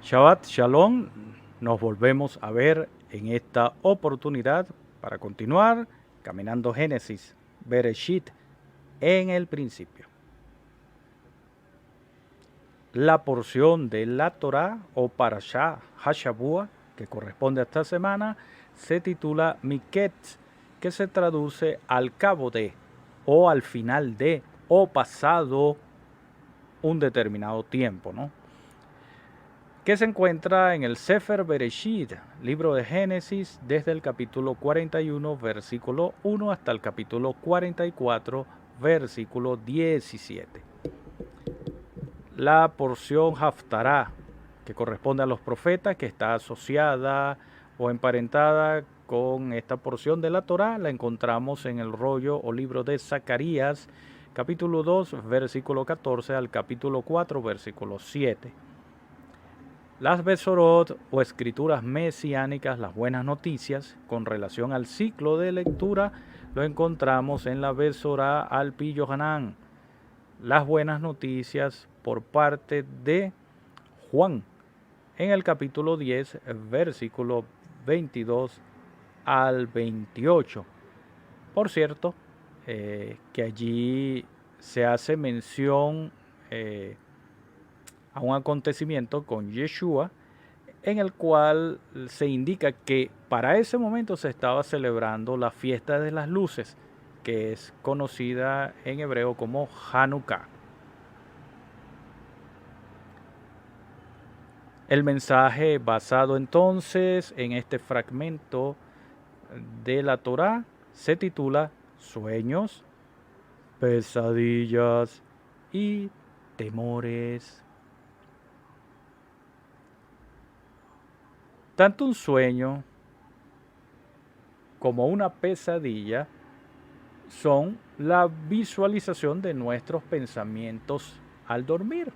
Shabbat Shalom, nos volvemos a ver en esta oportunidad para continuar caminando Génesis, Bereshit, en el principio. La porción de la Torá o Parashá Hashabua, que corresponde a esta semana, se titula Miketz, que se traduce al cabo de, o al final de, o pasado un determinado tiempo, ¿no? Que se encuentra en el Sefer Bereshit, libro de Génesis, desde el capítulo 41, versículo 1 hasta el capítulo 44, versículo 17. La porción Haftará, que corresponde a los profetas, que está asociada o emparentada con esta porción de la Torá, la encontramos en el rollo o libro de Zacarías, capítulo 2, versículo 14 al capítulo 4, versículo 7. Las Besorot o escrituras mesiánicas, las buenas noticias, con relación al ciclo de lectura, lo encontramos en la Besorá al Pi Yohanan. Las buenas noticias por parte de Juan, en el capítulo 10, versículo 22 al 28. Por cierto, que allí se hace mención a un acontecimiento con Yeshua, en el cual se indica que para ese momento se estaba celebrando la fiesta de las luces, que es conocida en hebreo como Hanukkah. El mensaje basado entonces en este fragmento de la Torá se titula Sueños, pesadillas y temores. Tanto un sueño como una pesadilla son la visualización de nuestros pensamientos al dormir.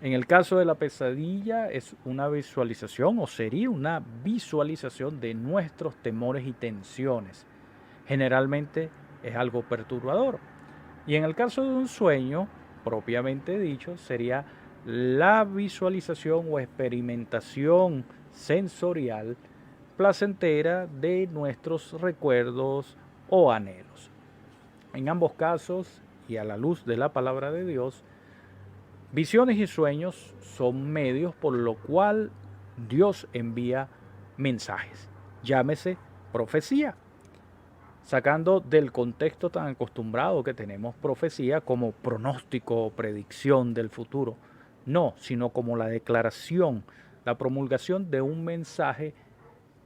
En el caso de la pesadilla es una visualización o sería una visualización de nuestros temores y tensiones. Generalmente es algo perturbador. Y en el caso de un sueño, propiamente dicho, sería la visualización o experimentación sensorial placentera de nuestros recuerdos o anhelos. En ambos casos, y a la luz de la palabra de Dios, visiones y sueños son medios por lo cual Dios envía mensajes. Llámese profecía, sacando del contexto tan acostumbrado que tenemos profecía como pronóstico o predicción del futuro. No, sino como la declaración, la promulgación de un mensaje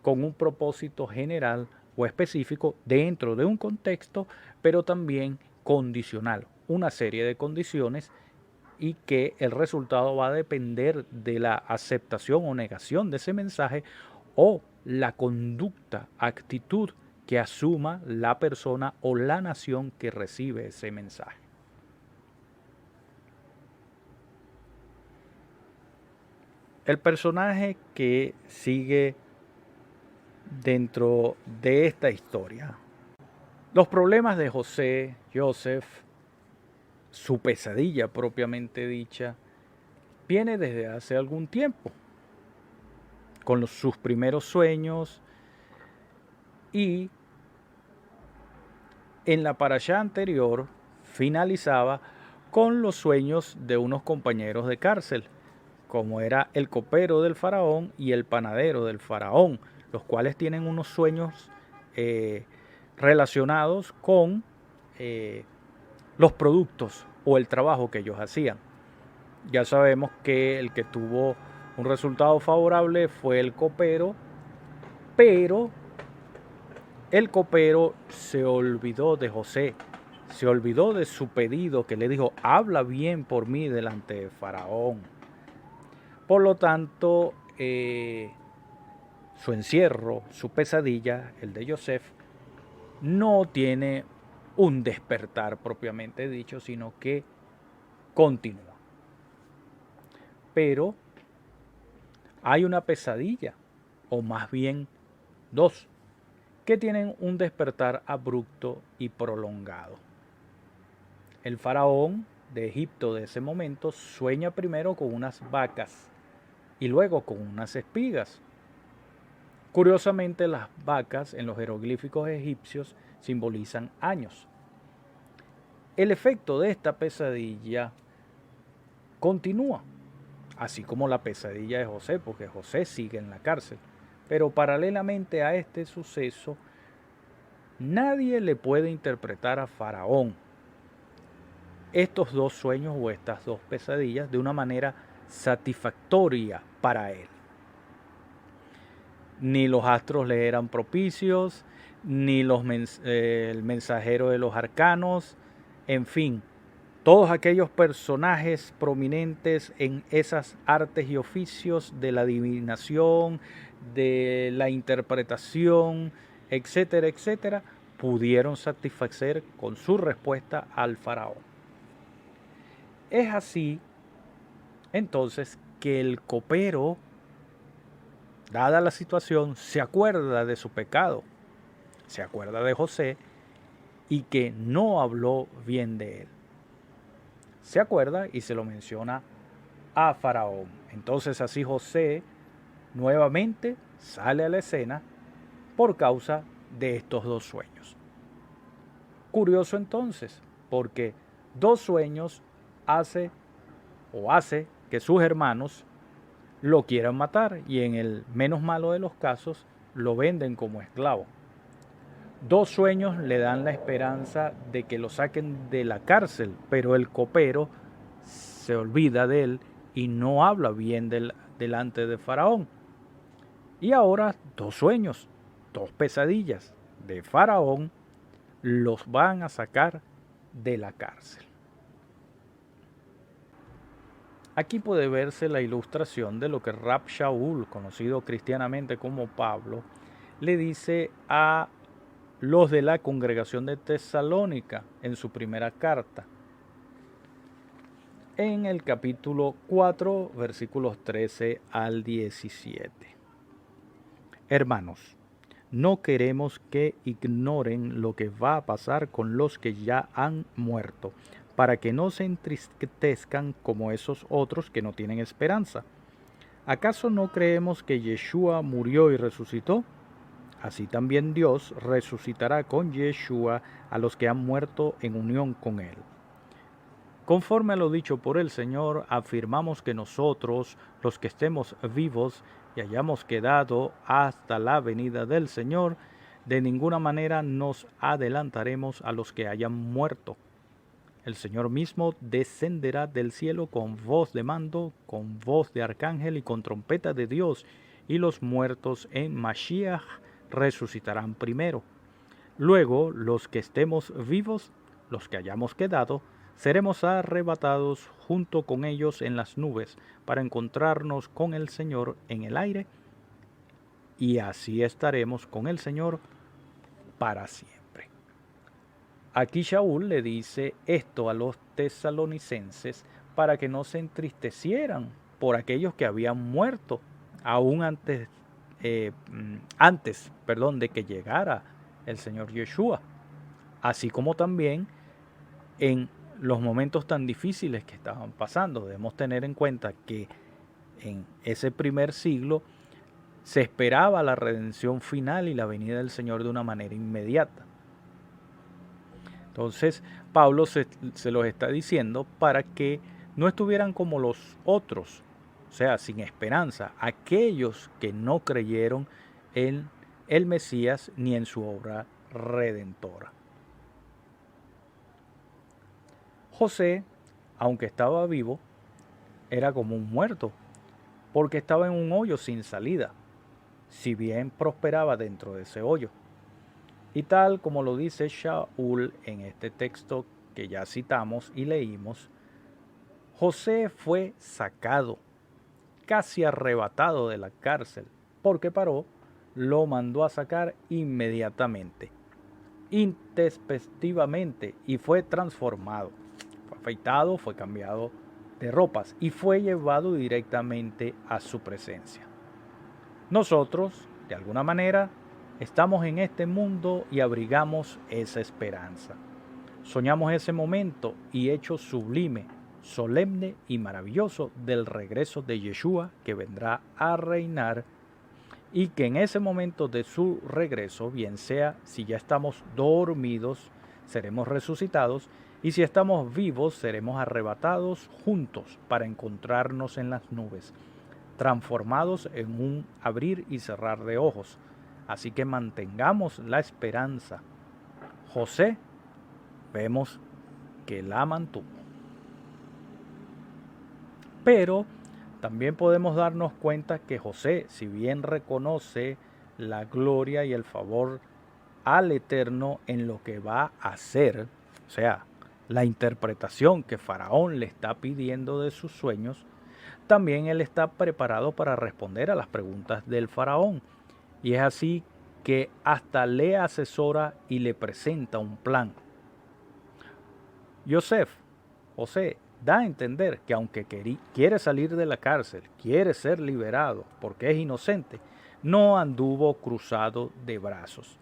con un propósito general o específico dentro de un contexto, pero también condicional, una serie de condiciones y que el resultado va a depender de la aceptación o negación de ese mensaje o la conducta, actitud que asuma la persona o la nación que recibe ese mensaje. El personaje que sigue dentro de esta historia, los problemas de Joseph, su pesadilla propiamente dicha, viene desde hace algún tiempo, con sus primeros sueños, y en la parashá anterior finalizaba con los sueños de unos compañeros de cárcel, como era el copero del faraón y el panadero del faraón, los cuales tienen unos sueños relacionados con los productos o el trabajo que ellos hacían. Ya sabemos que el que tuvo un resultado favorable fue el copero, pero el copero se olvidó de José, se olvidó de su pedido que le dijo, habla bien por mí delante de Faraón. Por lo tanto, su encierro, su pesadilla, el de Joseph, no tiene un despertar propiamente dicho, sino que continúa. Pero hay una pesadilla, o más bien dos, que tienen un despertar abrupto y prolongado. El faraón de Egipto de ese momento sueña primero con unas vacas y luego con unas espigas. Curiosamente, las vacas en los jeroglíficos egipcios simbolizan años. El efecto de esta pesadilla continúa, así como la pesadilla de José, porque José sigue en la cárcel. Pero paralelamente a este suceso, nadie le puede interpretar a Faraón estos dos sueños o estas dos pesadillas de una manera satisfactoria para él. Ni los astros le eran propicios, ni el mensajero de los arcanos, en fin, todos aquellos personajes prominentes en esas artes y oficios de la adivinación, de la interpretación, etcétera, etcétera, pudieron satisfacer con su respuesta al faraón. Es así, entonces, que el copero, dada la situación, se acuerda de su pecado, se acuerda de José y que no habló bien de él. Se acuerda y se lo menciona a Faraón. Entonces así José nuevamente sale a la escena por causa de estos dos sueños. Curioso entonces, porque dos sueños hace que sus hermanos lo quieran matar y en el menos malo de los casos lo venden como esclavo. Dos sueños le dan la esperanza de que lo saquen de la cárcel, pero el copero se olvida de él y no habla bien delante de Faraón. Y ahora dos sueños, dos pesadillas de Faraón los van a sacar de la cárcel. Aquí puede verse la ilustración de lo que Rab Shaul, conocido cristianamente como Pablo, le dice a los de la congregación de Tesalónica en su primera carta. En el capítulo 4, versículos 13 al 17. Hermanos, no queremos que ignoren lo que va a pasar con los que ya han muerto, para que no se entristezcan como esos otros que no tienen esperanza. ¿Acaso no creemos que Yeshua murió y resucitó? Así también Dios resucitará con Yeshua a los que han muerto en unión con él. Conforme a lo dicho por el Señor, afirmamos que nosotros, los que estemos vivos y hayamos quedado hasta la venida del Señor, de ninguna manera nos adelantaremos a los que hayan muerto. El Señor mismo descenderá del cielo con voz de mando, con voz de arcángel y con trompeta de Dios, y los muertos en Mashiach resucitarán primero. Luego, los que estemos vivos, los que hayamos quedado, seremos arrebatados junto con ellos en las nubes para encontrarnos con el Señor en el aire, y así estaremos con el Señor para siempre. Aquí Shaul le dice esto a los tesalonicenses para que no se entristecieran por aquellos que habían muerto aún antes de que llegara el Señor Yeshua, así como también en los momentos tan difíciles que estaban pasando. Debemos tener en cuenta que en ese primer siglo se esperaba la redención final y la venida del Señor de una manera inmediata. Entonces Pablo se los está diciendo para que no estuvieran como los otros, o sea, sin esperanza, aquellos que no creyeron en el Mesías ni en su obra redentora. José, aunque estaba vivo, era como un muerto, porque estaba en un hoyo sin salida, si bien prosperaba dentro de ese hoyo. Y tal como lo dice Shaul en este texto que ya citamos y leímos, José fue sacado, casi arrebatado de la cárcel, porque Paró lo mandó a sacar inmediatamente, intempestivamente, y fue transformado. Fue afeitado, fue cambiado de ropas y fue llevado directamente a su presencia. Nosotros, de alguna manera, estamos en este mundo y abrigamos esa esperanza. Soñamos ese momento y hecho sublime solemne y maravilloso del regreso de Yeshua, que vendrá a reinar, y que en ese momento de su regreso, bien sea si ya estamos dormidos, seremos resucitados, y si estamos vivos, seremos arrebatados juntos para encontrarnos en las nubes, transformados en un abrir y cerrar de ojos. Así que mantengamos la esperanza. José, vemos que la mantuvo. Pero también podemos darnos cuenta que José, si bien reconoce la gloria y el favor al Eterno en lo que va a hacer, o sea, la interpretación que Faraón le está pidiendo de sus sueños, también él está preparado para responder a las preguntas del Faraón. Y es así que hasta le asesora y le presenta un plan. José, da a entender que aunque quiere salir de la cárcel, quiere ser liberado porque es inocente, no anduvo cruzado de brazos,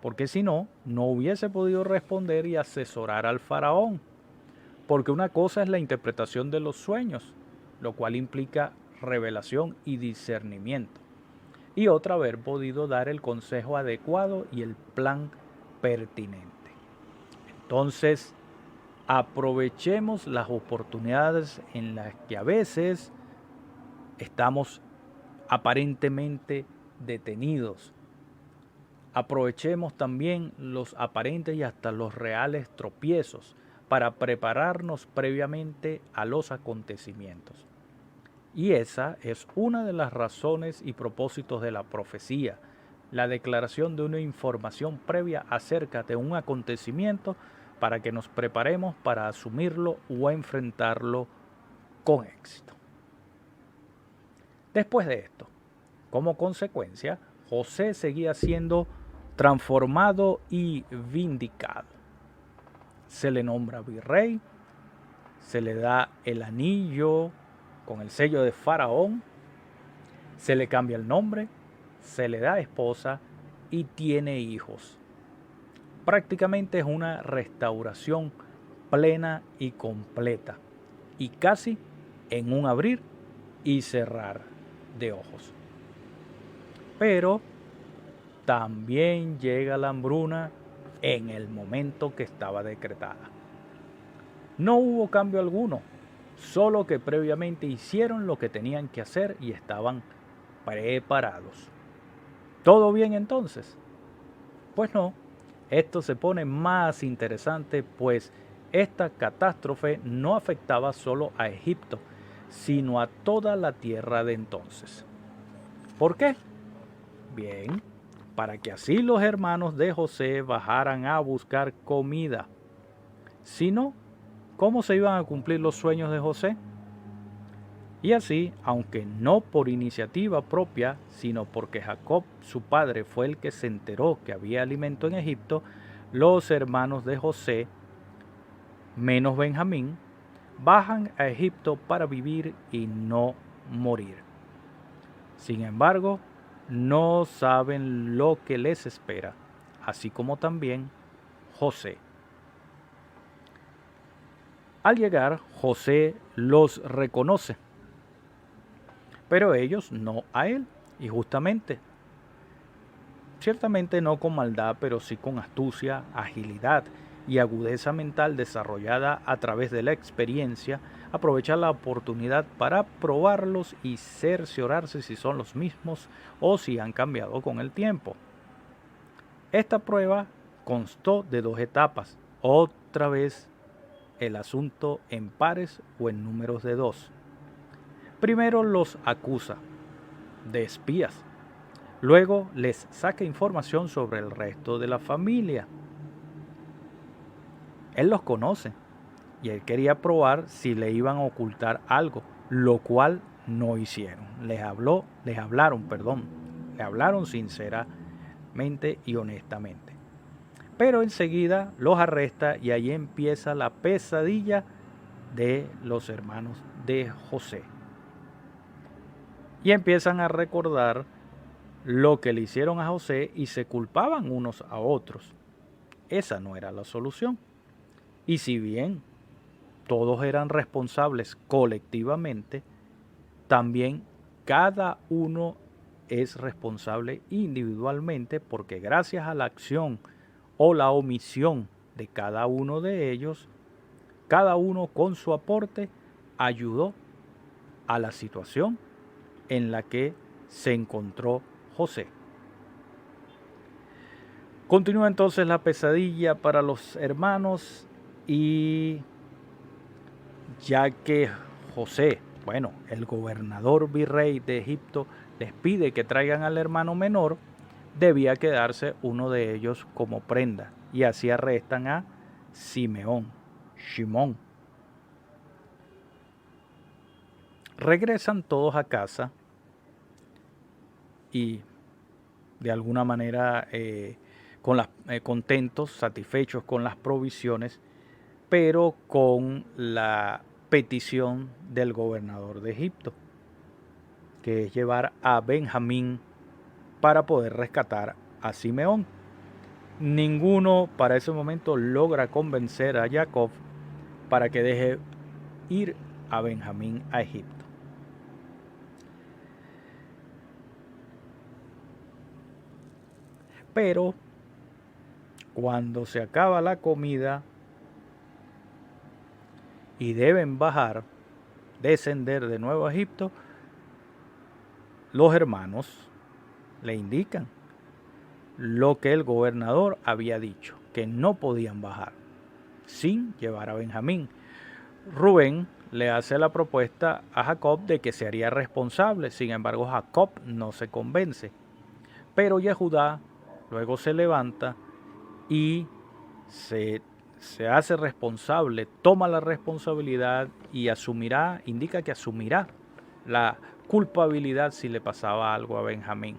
porque si no, no hubiese podido responder y asesorar al faraón, porque una cosa es la interpretación de los sueños, lo cual implica revelación y discernimiento, y otra haber podido dar el consejo adecuado y el plan pertinente. Entonces, aprovechemos las oportunidades en las que a veces estamos aparentemente detenidos. Aprovechemos también los aparentes y hasta los reales tropiezos para prepararnos previamente a los acontecimientos. Y esa es una de las razones y propósitos de la profecía, la declaración de una información previa acerca de un acontecimiento para que nos preparemos para asumirlo o enfrentarlo con éxito. Después de esto, como consecuencia, José seguía siendo transformado y vindicado. Se le nombra virrey, se le da el anillo con el sello de Faraón, se le cambia el nombre, se le da esposa y tiene hijos. Prácticamente es una restauración plena y completa, y casi en un abrir y cerrar de ojos. Pero también llega la hambruna en el momento que estaba decretada. No hubo cambio alguno, solo que previamente hicieron lo que tenían que hacer y estaban preparados. ¿Todo bien entonces? Pues no, esto se pone más interesante, pues esta catástrofe no afectaba solo a Egipto, sino a toda la tierra de entonces. ¿Por qué? Bien, para que así los hermanos de José bajaran a buscar comida. Si no, ¿cómo se iban a cumplir los sueños de José? Y así, aunque no por iniciativa propia, sino porque Jacob, su padre, fue el que se enteró que había alimento en Egipto, los hermanos de José, menos Benjamín, bajan a Egipto para vivir y no morir. Sin embargo, no saben lo que les espera, así como también José. Al llegar, José los reconoce, pero ellos no a él, y justamente, ciertamente no con maldad, pero sí con astucia, agilidad y agudeza mental desarrollada a través de la experiencia, aprovechar la oportunidad para probarlos y cerciorarse si son los mismos o si han cambiado con el tiempo. Esta prueba constó de 2 etapas, otra vez el asunto en pares o en números de 2. Primero los acusa de espías, luego les saca información sobre el resto de la familia. Él los conoce y él quería probar si le iban a ocultar algo, lo cual no hicieron. Le hablaron sinceramente y honestamente. Pero enseguida los arresta y ahí empieza la pesadilla de los hermanos de José. Y empiezan a recordar lo que le hicieron a José y se culpaban unos a otros. Esa no era la solución. Y si bien todos eran responsables colectivamente, también cada uno es responsable individualmente, porque gracias a la acción o la omisión de cada uno de ellos, cada uno con su aporte ayudó a la situación en la que se encontró José. Continúa entonces la pesadilla para los hermanos, y ya que José, bueno, el gobernador virrey de Egipto, les pide que traigan al hermano menor, debía quedarse uno de ellos como prenda, y así arrestan a Shimón. Regresan todos a casa y de alguna manera contentos, satisfechos con las provisiones, pero con la petición del gobernador de Egipto, que es llevar a Benjamín para poder rescatar a Simeón. Ninguno para ese momento logra convencer a Jacob para que deje ir a Benjamín a Egipto. Pero cuando se acaba la comida y deben descender de nuevo a Egipto, los hermanos le indican lo que el gobernador había dicho, que no podían bajar sin llevar a Benjamín. Rubén le hace la propuesta a Jacob de que se haría responsable, sin embargo Jacob no se convence, pero Yehudá luego se levanta y se hace responsable, toma la responsabilidad y indica que asumirá la culpabilidad si le pasaba algo a Benjamín.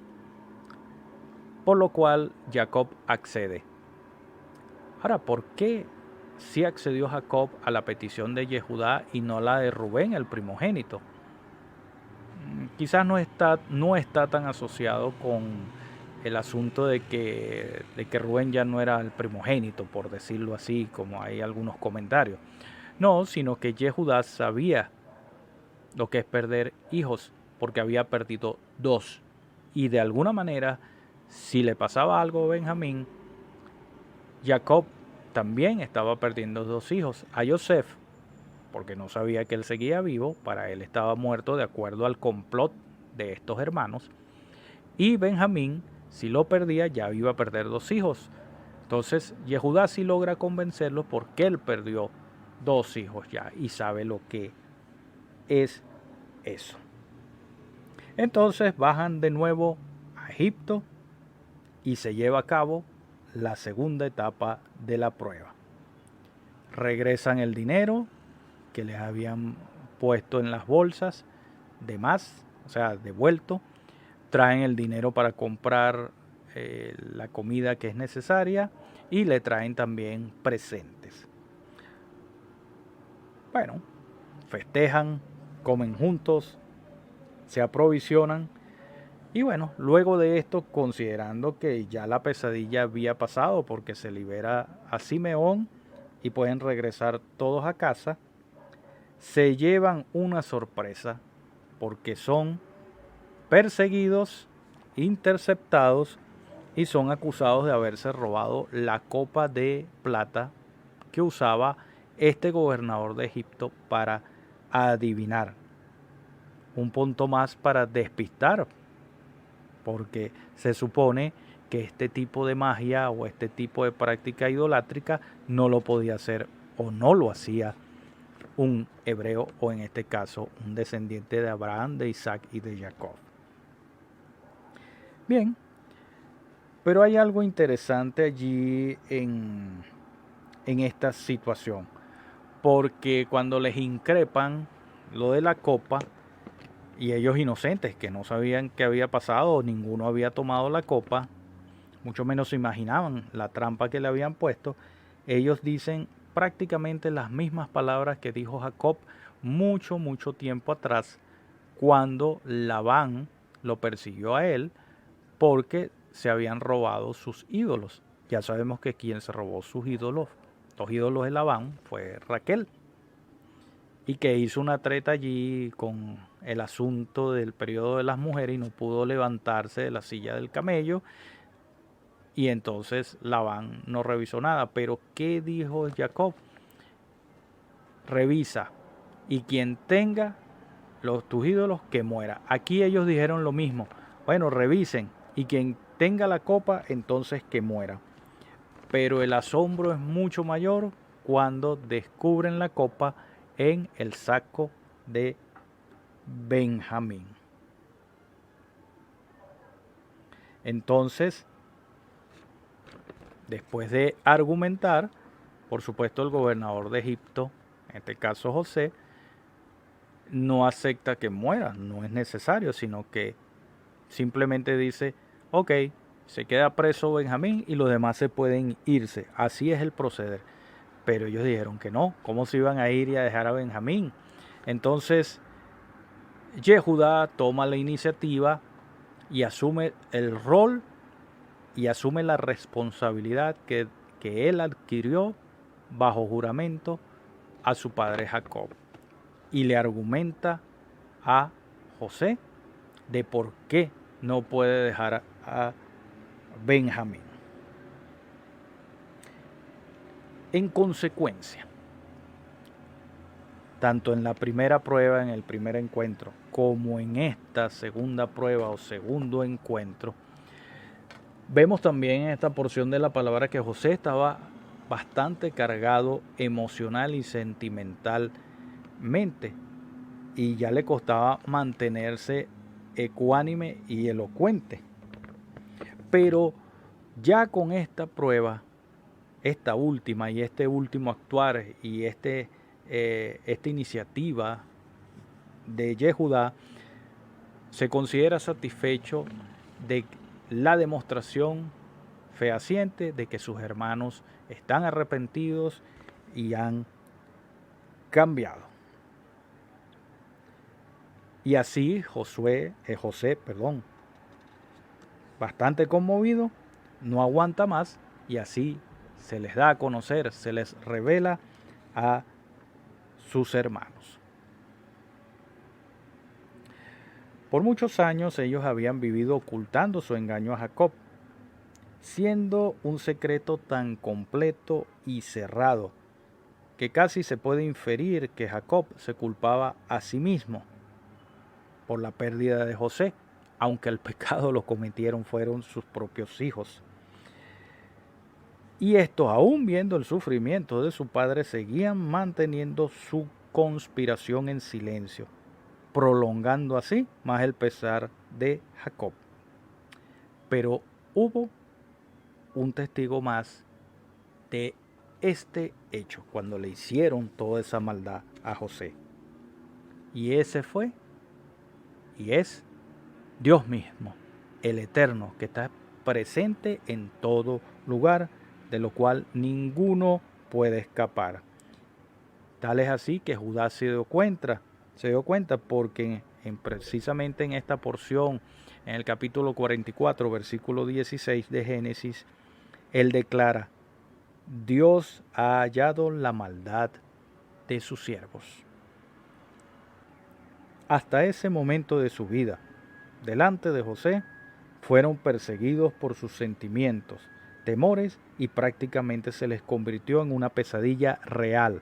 Por lo cual Jacob accede. Ahora, ¿por qué sí accedió Jacob a la petición de Yehudá y no la de Rubén, el primogénito? Quizás no está tan asociado con el asunto de que Rubén ya no era el primogénito, por decirlo así, como hay algunos comentarios. No, sino que Yehudá sabía lo que es perder hijos, porque había perdido 2. Y de alguna manera, si le pasaba algo a Benjamín, Jacob también estaba perdiendo 2 hijos. A Yosef, porque no sabía que él seguía vivo, para él estaba muerto de acuerdo al complot de estos hermanos. Y Benjamín, si lo perdía, ya iba a perder 2 hijos. Entonces Yehudá sí logra convencerlo porque él perdió 2 hijos ya y sabe lo que es eso. Entonces bajan de nuevo a Egipto y se lleva a cabo la segunda etapa de la prueba. Regresan el dinero que les habían puesto en las bolsas de más, o sea, devuelto. Traen el dinero para comprar la comida que es necesaria y le traen también presentes. Bueno, festejan, comen juntos, se aprovisionan. Y bueno, luego de esto, considerando que ya la pesadilla había pasado porque se libera a Simeón y pueden regresar todos a casa, se llevan una sorpresa porque son perseguidos, interceptados y son acusados de haberse robado la copa de plata que usaba este gobernador de Egipto para adivinar. Un punto más para despistar, porque se supone que este tipo de magia o este tipo de práctica idolátrica no lo podía hacer o no lo hacía un hebreo, o en este caso un descendiente de Abraham, de Isaac y de Jacob. Bien, pero hay algo interesante allí en esta situación, porque cuando les increpan lo de la copa, y ellos inocentes que no sabían qué había pasado, ninguno había tomado la copa, mucho menos se imaginaban la trampa que le habían puesto, ellos dicen prácticamente las mismas palabras que dijo Jacob mucho tiempo atrás, cuando Labán lo persiguió a él porque se habían robado sus ídolos. Ya sabemos que quien se robó sus ídolos, los ídolos de Labán, fue Raquel. y que hizo una treta allí con el asunto del periodo de las mujeres y no pudo levantarse de la silla del camello, y entonces Labán no revisó nada. Pero ¿qué dijo Jacob? Revisa, y quien tenga tus ídolos, que muera. Aquí ellos dijeron lo mismo. Bueno, revisen, y quien tenga la copa, entonces que muera. Pero el asombro es mucho mayor cuando descubren la copa en el saco de Benjamín. Entonces, después de argumentar, por supuesto el gobernador de Egipto, en este caso José, no acepta que muera, no es necesario, sino que simplemente dice, ok, se queda preso Benjamín y los demás se pueden irse. Así es el proceder. Pero ellos dijeron que no, ¿cómo se iban a ir y a dejar a Benjamín? Entonces, Yehudá toma la iniciativa y asume el rol y asume la responsabilidad que él adquirió bajo juramento a su padre Jacob. Y le argumenta a José de por qué no puede dejar a Benjamín. En consecuencia, tanto en la primera prueba, en el primer encuentro, como en esta segunda prueba o segundo encuentro, vemos también en esta porción de la palabra que José estaba bastante cargado emocional y sentimentalmente, y ya le costaba mantenerse ecuánime y elocuente. Pero ya con esta prueba, esta última y este último actuar y esta iniciativa de Yehudá, se considera satisfecho de la demostración fehaciente de que sus hermanos están arrepentidos y han cambiado. Y así José, bastante conmovido, no aguanta más, y así se les da a conocer, se les revela a sus hermanos. Por muchos años ellos habían vivido ocultando su engaño a Jacob, siendo un secreto tan completo y cerrado que casi se puede inferir que Jacob se culpaba a sí mismo por la pérdida de José, aunque el pecado lo cometieron fueron sus propios hijos. Y estos, aún viendo el sufrimiento de su padre, seguían manteniendo su conspiración en silencio, prolongando así más el pesar de Jacob. Pero hubo un testigo más de este hecho, cuando le hicieron toda esa maldad a José. Y ese fue y es Dios mismo, el Eterno, que está presente en todo lugar, de lo cual ninguno puede escapar. Tal es así que Judá se dio cuenta porque precisamente en esta porción, en el capítulo 44, versículo 16 de Génesis, él declara: Dios ha hallado la maldad de sus siervos. Hasta ese momento de su vida, delante de José, fueron perseguidos por sus sentimientos, temores, y prácticamente se les convirtió en una pesadilla real,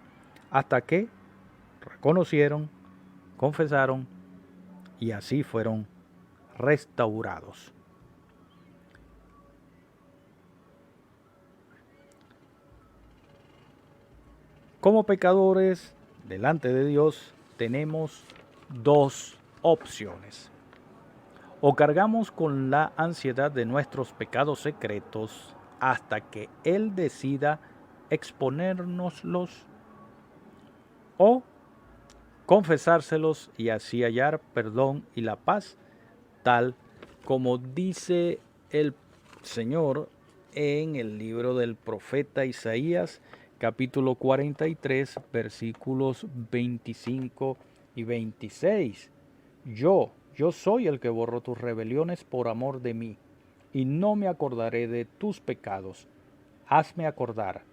hasta que reconocieron, confesaron y así fueron restaurados. Como pecadores delante de Dios tenemos dos opciones. O cargamos con la ansiedad de nuestros pecados secretos hasta que Él decida exponérnoslos, o confesárselos y así hallar perdón y la paz, tal como dice el Señor en el libro del profeta Isaías, capítulo 43, versículos 25 y 26. Yo soy el que borro tus rebeliones por amor de mí, y no me acordaré de tus pecados. Hazme acordar,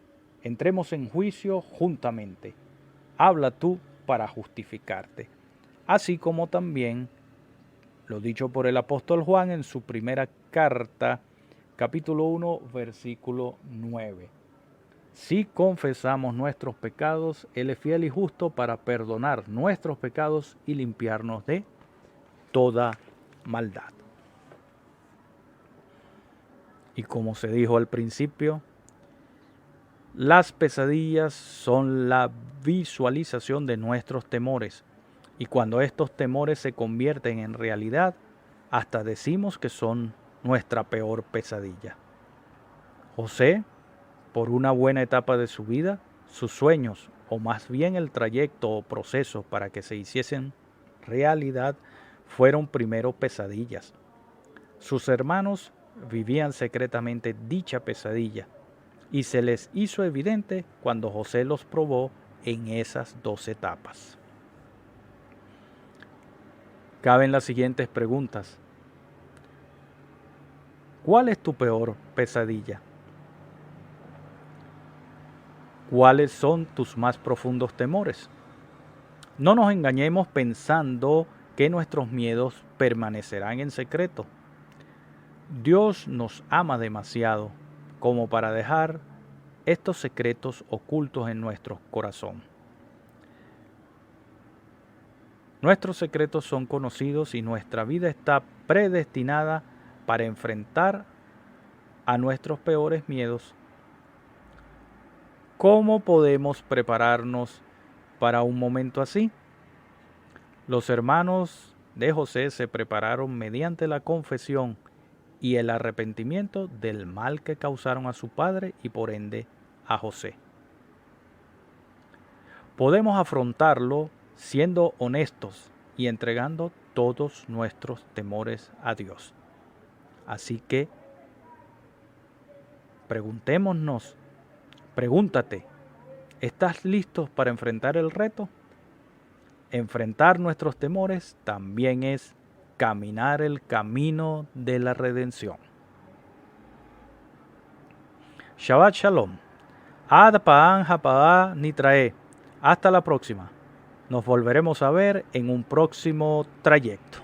entremos en juicio juntamente. Habla tú para justificarte. Así como también lo dicho por el apóstol Juan en su primera carta, capítulo 1, versículo 9. Si confesamos nuestros pecados, Él es fiel y justo para perdonar nuestros pecados y limpiarnos de toda maldad. Y como se dijo al principio, las pesadillas son la visualización de nuestros temores. Y cuando estos temores se convierten en realidad, hasta decimos que son nuestra peor pesadilla. José, por una buena etapa de su vida, sus sueños, o más bien el trayecto o proceso para que se hiciesen realidad, fueron primero pesadillas. Sus hermanos vivían secretamente dicha pesadilla, y se les hizo evidente cuando José los probó en esas 2 etapas. Caben las siguientes preguntas. ¿Cuál es tu peor pesadilla? ¿Cuáles son tus más profundos temores? No nos engañemos pensando que nuestros miedos permanecerán en secreto. Dios nos ama demasiado como para dejar estos secretos ocultos en nuestro corazón. Nuestros secretos son conocidos y nuestra vida está predestinada para enfrentar a nuestros peores miedos. ¿Cómo podemos prepararnos para un momento así? Los hermanos de José se prepararon mediante la confesión y el arrepentimiento del mal que causaron a su padre y por ende a José. Podemos afrontarlo siendo honestos y entregando todos nuestros temores a Dios. Así que pregúntate, ¿estás listo para enfrentar el reto? Enfrentar nuestros temores también es caminar el camino de la redención. Shabbat Shalom. Ad Pa'an Hapa'ah Nitrae. Hasta la próxima. Nos volveremos a ver en un próximo trayecto.